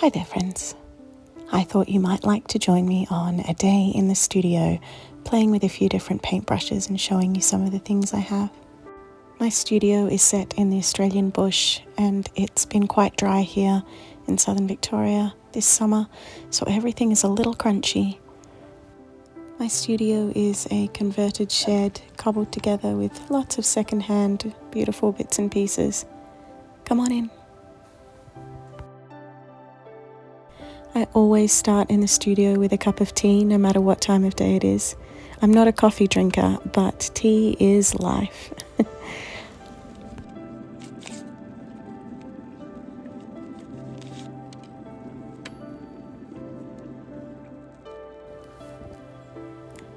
Hi there friends. I thought you might like to join me on a day in the studio playing with a few different paintbrushes and showing you some of the things I have. My studio is set in the Australian bush and it's been quite dry here in southern Victoria this summer, so everything is a little crunchy. My studio is a converted shed cobbled together with lots of second-hand beautiful bits and pieces. Come on in. I always start in the studio with a cup of tea, no matter what time of day it is. I'm not a coffee drinker, but tea is life.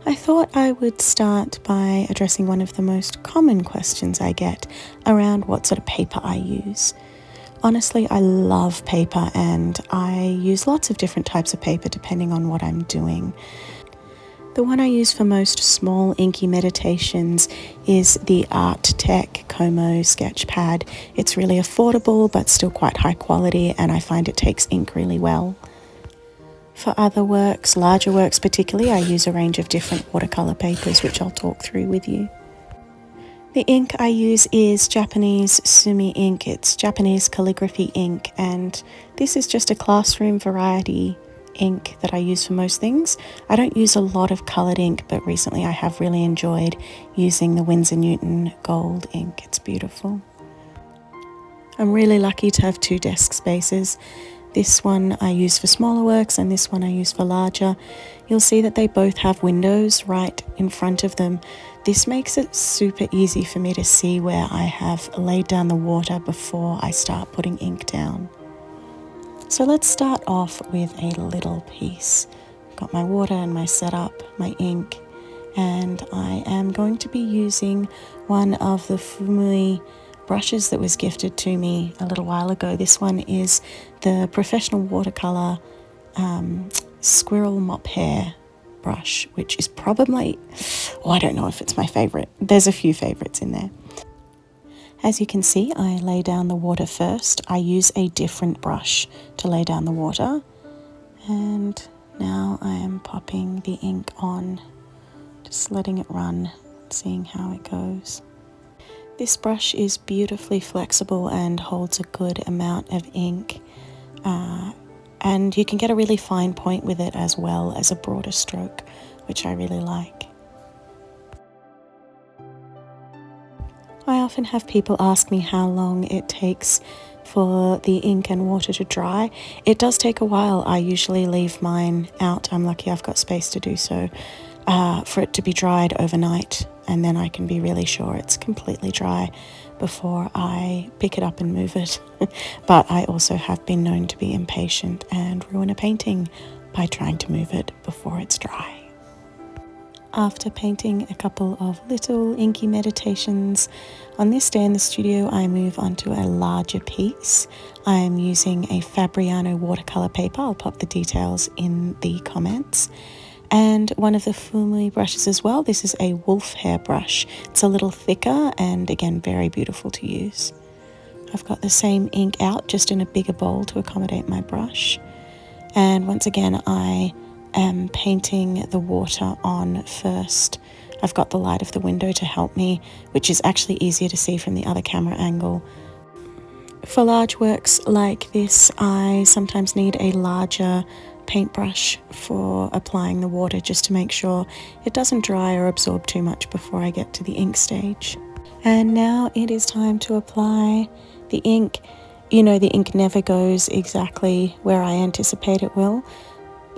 I thought I would start by addressing one of the most common questions I get around what sort of paper I use. Honestly, I love paper and I use lots of different types of paper depending on what I'm doing. The one I use for most small inky meditations is the Arttec Como sketch pad. It's really affordable but still quite high quality, and I find it takes ink really well. For other works, larger works particularly, I use a range of different watercolour papers which I'll talk through with you. The ink I use is Japanese Sumi ink. It's Japanese calligraphy ink, and this is just a classroom variety ink that I use for most things. I don't use a lot of coloured ink, but recently I have really enjoyed using the Winsor Newton gold ink. It's beautiful. I'm really lucky to have two desk spaces. This one I use for smaller works and this one I use for larger. You'll see that they both have windows right in front of them. This makes it super easy for me to see where I have laid down the water before I start putting ink down. So let's start off with a little piece. I've got my water and my setup, my ink, and I am going to be using one of the Fuumuui brushes that was gifted to me a little while ago. This one is the Professional Watercolour Squirrel Mop Hair brush, which is probably, I don't know if it's my favourite. There's a few favourites in there. As you can see, I lay down the water first. I use a different brush to lay down the water. And now I am popping the ink on, just letting it run, seeing how it goes. This brush is beautifully flexible and holds a good amount of ink, and you can get a really fine point with it as well as a broader stroke, which I really like. I often have people ask me how long it takes for the ink and water to dry. It does take a while. I usually leave mine out. I'm lucky I've got space to do so, for it to be dried overnight, and then I can be really sure it's completely dry before I pick it up and move it. But I also have been known to be impatient and ruin a painting by trying to move it before it's dry. After painting a couple of little inky meditations, on this day in the studio I move on to a larger piece. I am using a Fabriano watercolour paper. I'll pop the details in the comments. And one of the Fuumuui brushes as well. This is a wolf hair brush. It's a little thicker and again very beautiful to use. I've got the same ink out, just in a bigger bowl to accommodate my brush. And once again I am painting the water on first. I've got the light of the window to help me, which is actually easier to see from the other camera angle. For large works like this, I sometimes need a larger paintbrush for applying the water, just to make sure it doesn't dry or absorb too much before I get to the ink stage. And now it is time to apply the ink. You know, the ink never goes exactly where I anticipate it will,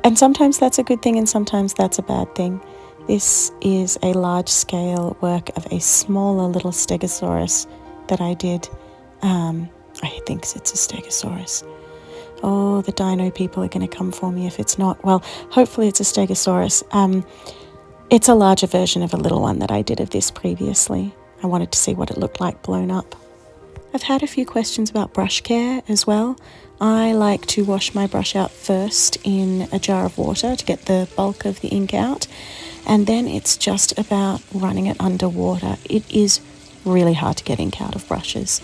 and sometimes that's a good thing and sometimes that's a bad thing. This is a large scale work of a smaller little stegosaurus that I did. I think it's a stegosaurus. Oh, the dino people are going to come for me if it's not. Well, hopefully it's a stegosaurus. It's a larger version of a little one that I did of this previously. I wanted to see what it looked like blown up. I've had a few questions about brush care as well. I like to wash my brush out first in a jar of water to get the bulk of the ink out, and then it's just about running it under water. It is really hard to get ink out of brushes.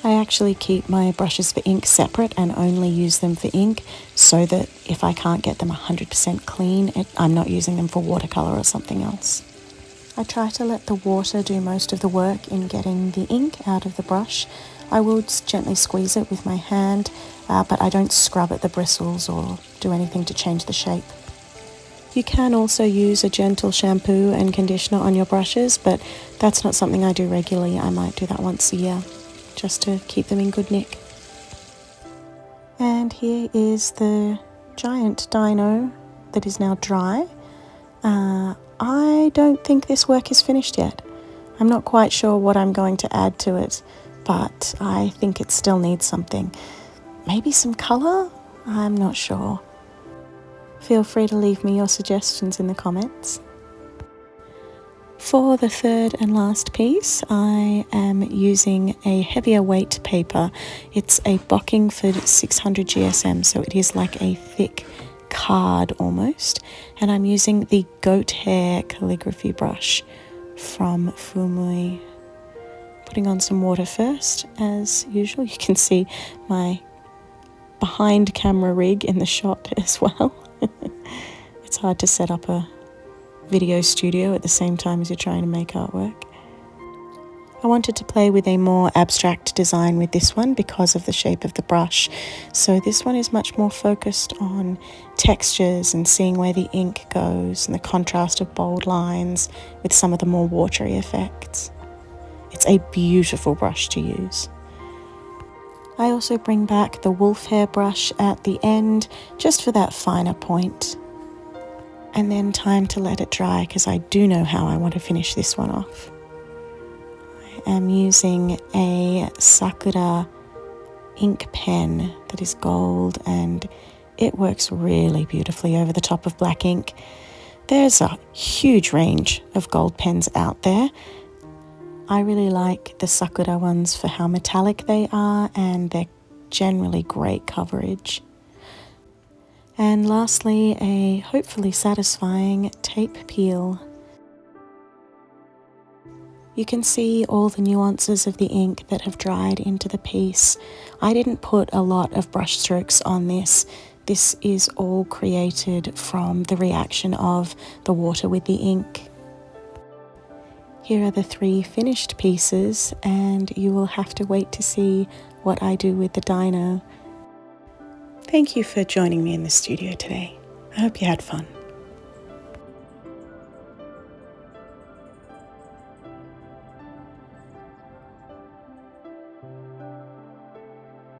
I actually keep my brushes for ink separate and only use them for ink so that if I can't get them 100% clean, I'm not using them for watercolour or something else. I try to let the water do most of the work in getting the ink out of the brush. I will just gently squeeze it with my hand, but I don't scrub at the bristles or do anything to change the shape. You can also use a gentle shampoo and conditioner on your brushes, but that's not something I do regularly. I might do that once a year, just to keep them in good nick. And here is the giant dino that is now dry. I don't think this work is finished yet. I'm not quite sure what I'm going to add to it, but I think it still needs something. Maybe some colour? I'm not sure. Feel free to leave me your suggestions in the comments. For the third and last piece, I am using a heavier weight paper. It's a Bockingford 600 GSM, so it is like a thick card almost. And I'm using the goat hair calligraphy brush from Fuumuui. Putting on some water first, as usual. You can see my behind camera rig in the shot as well. It's hard to set up a video studio at the same time as you're trying to make artwork. I wanted to play with a more abstract design with this one because of the shape of the brush. So this one is much more focused on textures and seeing where the ink goes and the contrast of bold lines with some of the more watery effects. It's a beautiful brush to use. I also bring back the wolf hair brush at the end just for that finer point. And then time to let it dry because I do know how I want to finish this one off. I am using a Sakura ink pen that is gold and it works really beautifully over the top of black ink. There's a huge range of gold pens out there. I really like the Sakura ones for how metallic they are and they're generally great coverage. And lastly, a hopefully satisfying tape peel. You can see all the nuances of the ink that have dried into the piece. I didn't put a lot of brush strokes on this. This is all created from the reaction of the water with the ink. Here are the 3 finished pieces, and you will have to wait to see what I do with the dino. Thank you for joining me in the studio today. I hope you had fun.